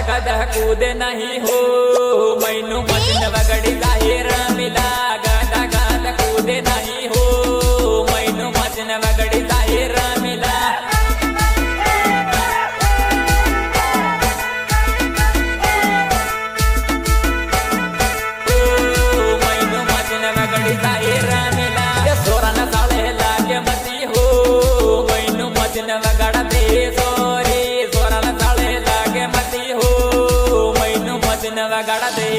गदा कूदे नहीं हो मैनू मचन वगड़ी जाहिर मिला गदा गदा कूदे नहीं हो मैनू मचन वगड़ी जाहिर मिला मैनू मचन वगड़ी जाहिर मिला सोरा न साले लागे मती हो मैनू मचन वगड़ा दे सोरी सोरा न साले लागे मती हो मैनू मचन वगड़ा दे